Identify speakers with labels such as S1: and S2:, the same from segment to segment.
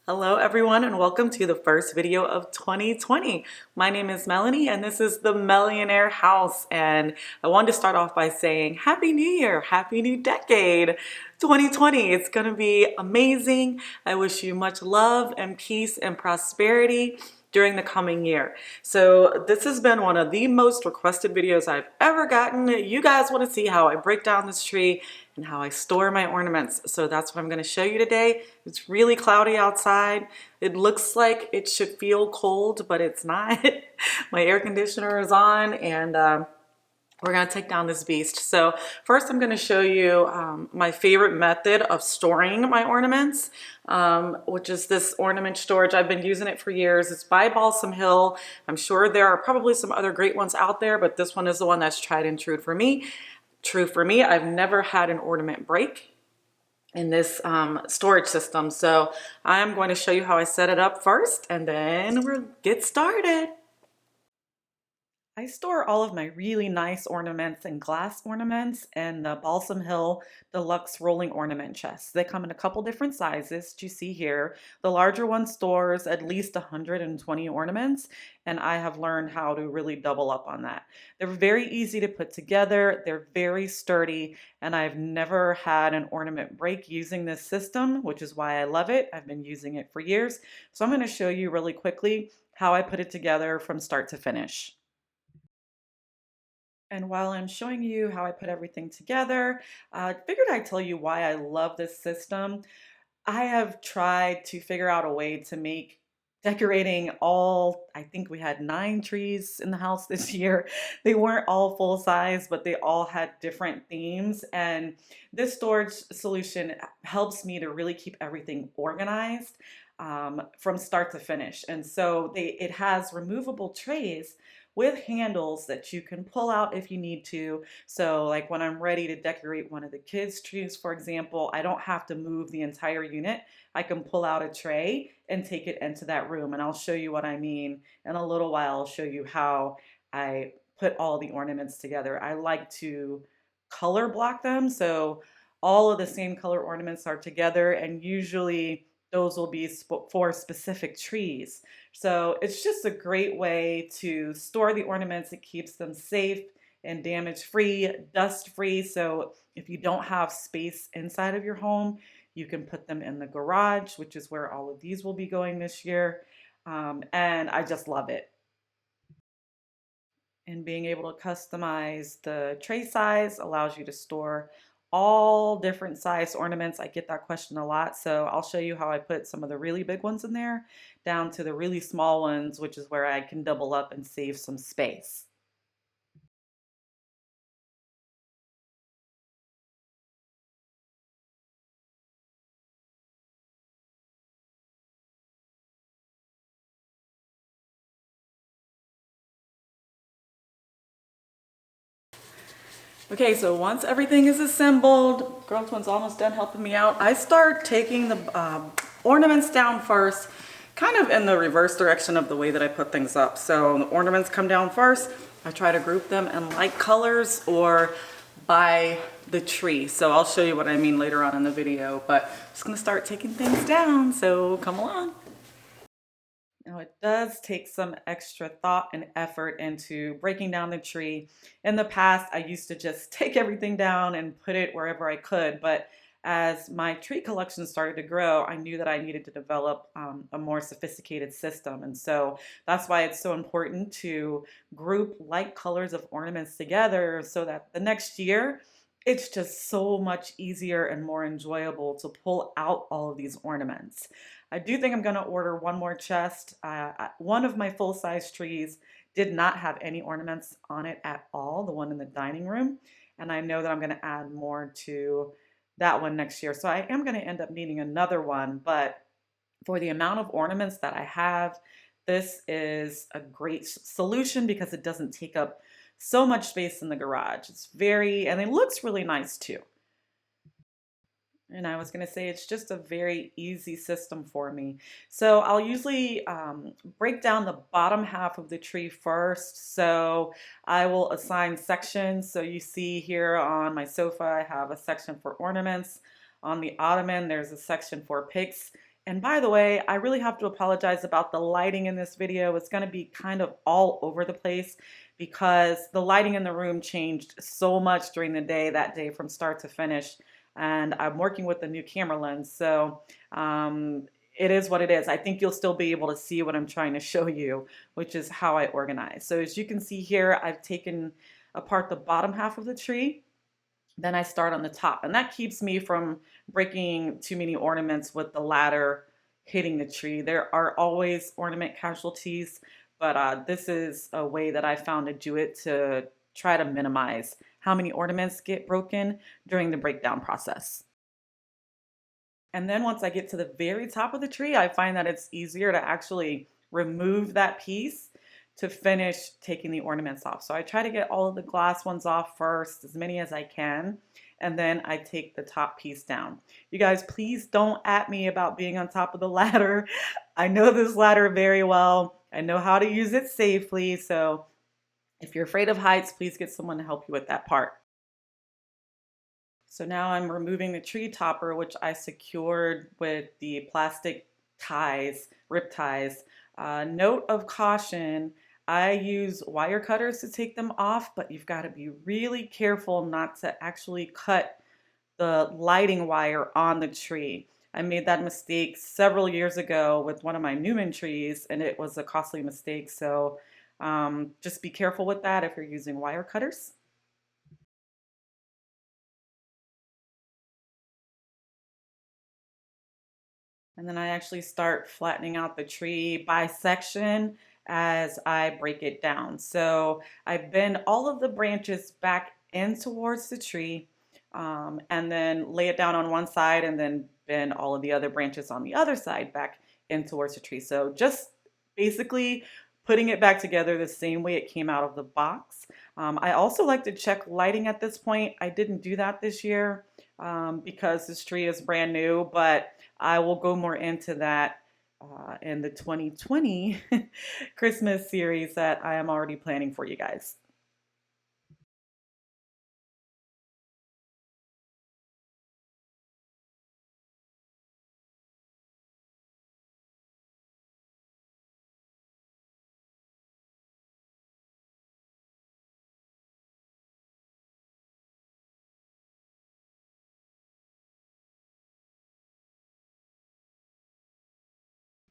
S1: Hello everyone and welcome to the first video of 2020. My name is Melanie and this is the Millionaire House, and I wanted to start off by saying Happy New Year, Happy New Decade 2020. It's going to be amazing. I wish you much love and peace and prosperity during the coming year. So this has been one of the most requested videos I've ever gotten. You guys want to see how I break down this tree and how I store my ornaments. So that's what I'm going to show you today. It's really cloudy outside. It looks like it should feel cold, but it's not. My air conditioner is on, and we're going to take down this beast. So first I'm going to show you my favorite method of storing my ornaments, which is this ornament storage. I've been using it for years. It's by Balsam Hill. I'm sure there are probably some other great ones out there, but this one is the one that's tried and true for me. I've never had an ornament break in this storage system. So I'm going to show you how I set it up first, and then we'll get started. I store all of my really nice ornaments in glass ornaments and the Balsam Hill Deluxe Rolling Ornament Chest. They come in a couple different sizes, you see here. The larger one stores at least 120 ornaments, and I have learned how to really double up on that. They're very easy to put together, they're very sturdy, and I've never had an ornament break using this system, which is why I love it. I've been using it for years. So I'm going to show you really quickly how I put it together from start to finish. And while I'm showing you how I put everything together, I figured I'd tell you why I love this system. I have tried to figure out a way to make decorating all, I think we had 9 trees in the house this year. They weren't all full size, but they all had different themes. And this storage solution helps me to really keep everything organized from start to finish. And so it has removable trays with handles that you can pull out if you need to. So like when I'm ready to decorate one of the kids' trees, for example, I don't have to move the entire unit. I can pull out a tray and take it into that room. And I'll show you what I mean in a little while. I'll show you how I put all the ornaments together. I like to color block them, so all of the same color ornaments are together, and usually those will be for specific trees. So it's just a great way to store the ornaments. It keeps them safe and damage free, dust free. So if you don't have space inside of your home, you can put them in the garage, which is where all of these will be going this year. And I just love it. And being able to customize the tray size allows you to store all different size ornaments. I get that question a lot, so I'll show you how I put some of the really big ones in there down to the really small ones, which is where I can double up and save some space. Okay, so once everything is assembled, girl twin's almost done helping me out. I start taking the ornaments down first, kind of in the reverse direction of the way that I put things up. So the ornaments come down first. I try to group them in light colors or by the tree. So I'll show you what I mean later on in the video, but I'm just gonna start taking things down, so come along. Now it does take some extra thought and effort into breaking down the tree. In the past, I used to just take everything down and put it wherever I could, but as my tree collection started to grow, I knew that I needed to develop a more sophisticated system. And so that's why it's so important to group light colors of ornaments together so that the next year, it's just so much easier and more enjoyable to pull out all of these ornaments. I do think I'm going to order one more chest. One of my full-size trees did not have any ornaments on it at all, the one in the dining room. And I know that I'm going to add more to that one next year. So I am going to end up needing another one. But for the amount of ornaments that I have, this is a great solution because it doesn't take up so much space in the garage. And it looks really nice too. And I was going to say it's just a very easy system for me. So I'll usually break down the bottom half of the tree first. So I will assign sections. So you see here on my sofa, I have a section for ornaments. On the ottoman, there's a section for picks And by the way, I really have to apologize about the lighting in this video. It's going to be kind of all over the place because the lighting in the room changed so much during the day that day from start to finish. And I'm working with the new camera lens, so it is what it is. I think you'll still be able to see what I'm trying to show you, which is how I organize. So as you can see here, I've taken apart the bottom half of the tree. Then I start on the top, and that keeps me from breaking too many ornaments with the ladder hitting the tree. There are always ornament casualties, but this is a way that I found to do it to try to minimize how many ornaments get broken during the breakdown process. And then once I get to the very top of the tree, I find that it's easier to actually remove that piece to finish taking the ornaments off. So I try to get all of the glass ones off first, as many as I can, and then I take the top piece down. You guys, please don't at me about being on top of the ladder. I know this ladder very well. I know how to use it safely. So if you're afraid of heights, please get someone to help you with that part. So now I'm removing the tree topper, which I secured with the plastic ties, rip ties. Note of caution, I use wire cutters to take them off, but you've got to be really careful not to actually cut the lighting wire on the tree. I made that mistake several years ago with one of my Newman trees, and it was a costly mistake. So just be careful with that if you're using wire cutters. And then I actually start flattening out the tree by section as I break it down. So I bend all of the branches back in towards the tree, and then lay it down on one side and then bend all of the other branches on the other side back in towards the tree. So just basically putting it back together the same way it came out of the box. I also like to check lighting at this point. I didn't do that this year because this tree is brand new, but I will go more into that in the 2020 Christmas series that I am already planning for you guys.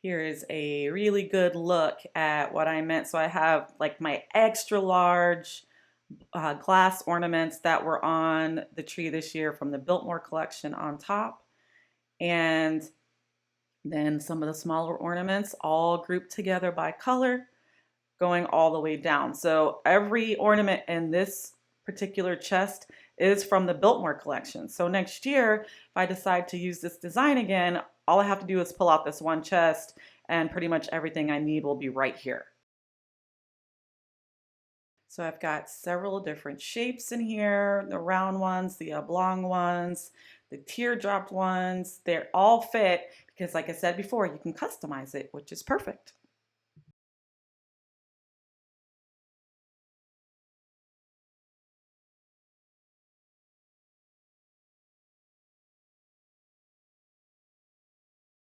S1: Here is a really good look at what I meant. So I have like my extra large glass ornaments that were on the tree this year from the Biltmore collection on top. And then some of the smaller ornaments all grouped together by color going all the way down. So every ornament in this particular chest is from the Biltmore collection. So next year, if I decide to use this design again, all I have to do is pull out this one chest and pretty much everything I need will be right here. So I've got several different shapes in here, the round ones, the oblong ones, the teardrop ones. They're all fit because like I said before, you can customize it, which is perfect.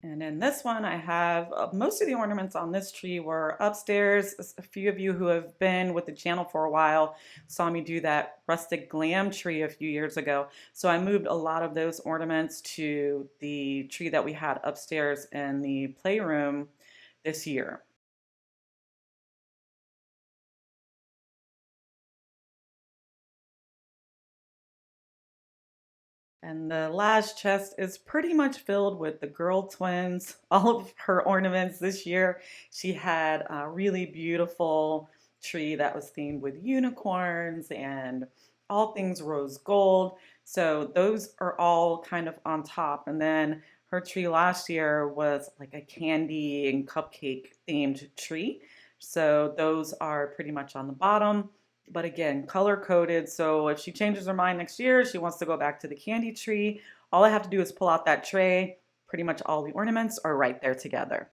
S1: And in this one, I have most of the ornaments on this tree were upstairs. A few of you who have been with the channel for a while saw me do that rustic glam tree a few years ago. So I moved a lot of those ornaments to the tree that we had upstairs in the playroom this year. And the last chest is pretty much filled with the girl twins, all of her ornaments this year. She had a really beautiful tree that was themed with unicorns and all things rose gold. So those are all kind of on top. And then her tree last year was like a candy and cupcake themed tree. So those are pretty much on the bottom. But again, color coded. So if she changes her mind next year, she wants to go back to the candy tree, all I have to do is pull out that tray. Pretty much all the ornaments are right there together.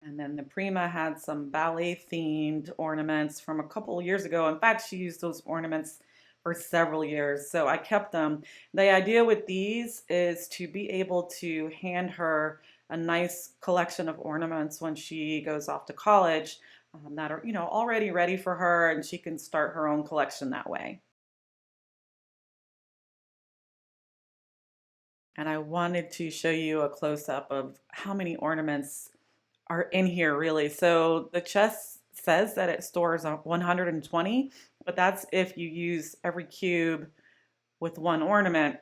S1: And then the Prima had some ballet themed ornaments from a couple years ago. In fact, she used those ornaments for several years, so I kept them. The idea with these is to be able to hand her a nice collection of ornaments when she goes off to college, that are, already ready for her, and she can start her own collection that way. And I wanted to show you a close up of how many ornaments are in here really. So the chest says that it stores 120, but that's if you use every cube with one ornament.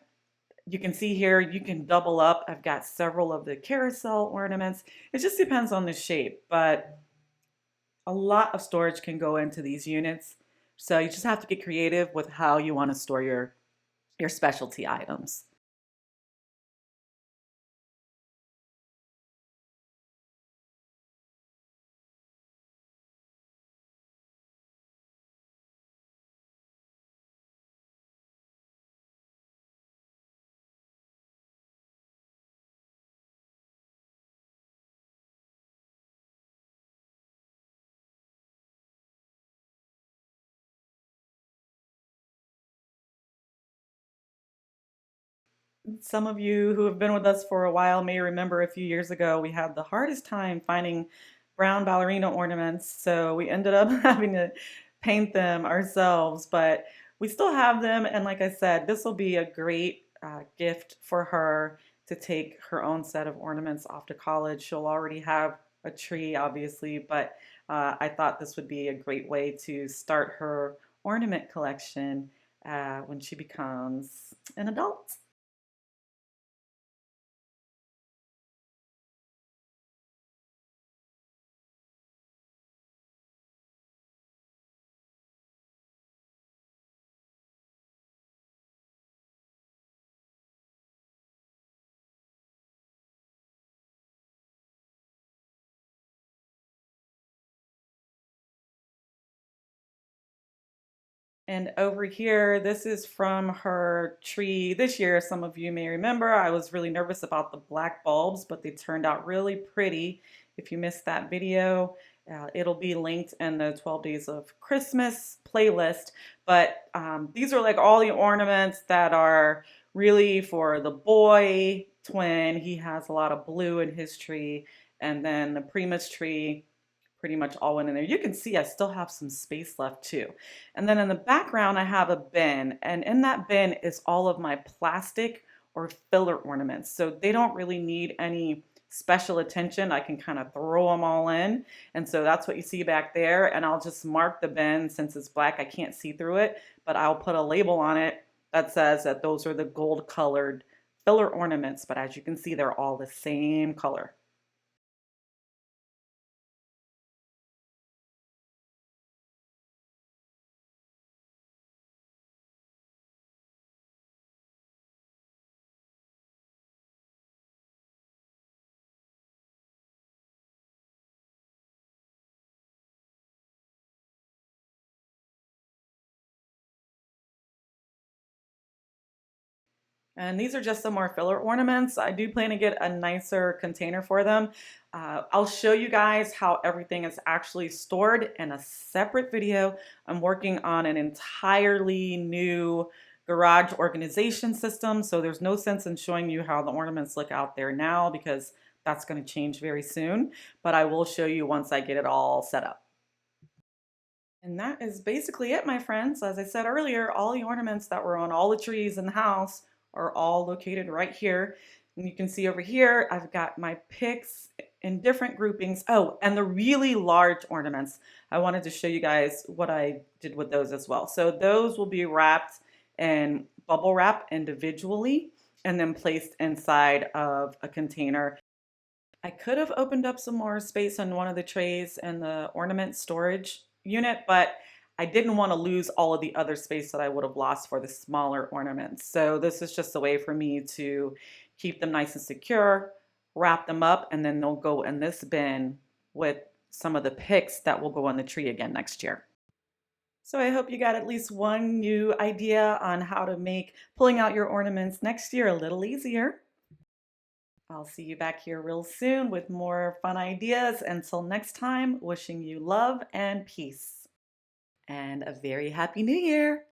S1: You can see here, you can double up. I've got several of the carousel ornaments. It just depends on the shape, but a lot of storage can go into these units. So you just have to get creative with how you want to store your specialty items. Some of you who have been with us for a while may remember a few years ago we had the hardest time finding brown ballerina ornaments, so we ended up having to paint them ourselves, but we still have them, and like I said, this will be a great gift for her to take her own set of ornaments off to college. She'll already have a tree, obviously, but I thought this would be a great way to start her ornament collection when she becomes an adult. And over here, this is from her tree this year. Some of you may remember I was really nervous about the black bulbs, but they turned out really pretty. If you missed that video, it'll be linked in the 12 Days of Christmas playlist. But these are like all the ornaments that are really for the boy twin. He has a lot of blue in his tree. And then the Primus tree pretty much all went in there. You can see I still have some space left too. And then in the background, I have a bin, and in that bin is all of my plastic or filler ornaments. So they don't really need any special attention. I can kind of throw them all in. And so that's what you see back there. And I'll just mark the bin since it's black. I can't see through it, but I'll put a label on it that says that those are the gold colored filler ornaments. But as you can see, they're all the same color. And these are just some more filler ornaments. I do plan to get a nicer container for them. I'll show you guys how everything is actually stored in a separate video. I'm working on an entirely new garage organization system, so there's no sense in showing you how the ornaments look out there now because that's going to change very soon. But I will show you once I get it all set up. And that is basically it, my friends. As I said earlier, all the ornaments that were on all the trees in the house are all located right here. And you can see over here, I've got my picks in different groupings. Oh, and the really large ornaments. I wanted to show you guys what I did with those as well. So those will be wrapped in bubble wrap individually and then placed inside of a container. I could have opened up some more space on one of the trays in the ornament storage unit, but I didn't want to lose all of the other space that I would have lost for the smaller ornaments. So this is just a way for me to keep them nice and secure, wrap them up, and then they'll go in this bin with some of the picks that will go on the tree again next year. So I hope you got at least one new idea on how to make pulling out your ornaments next year a little easier. I'll see you back here real soon with more fun ideas. Until next time, wishing you love and peace and a very happy new year.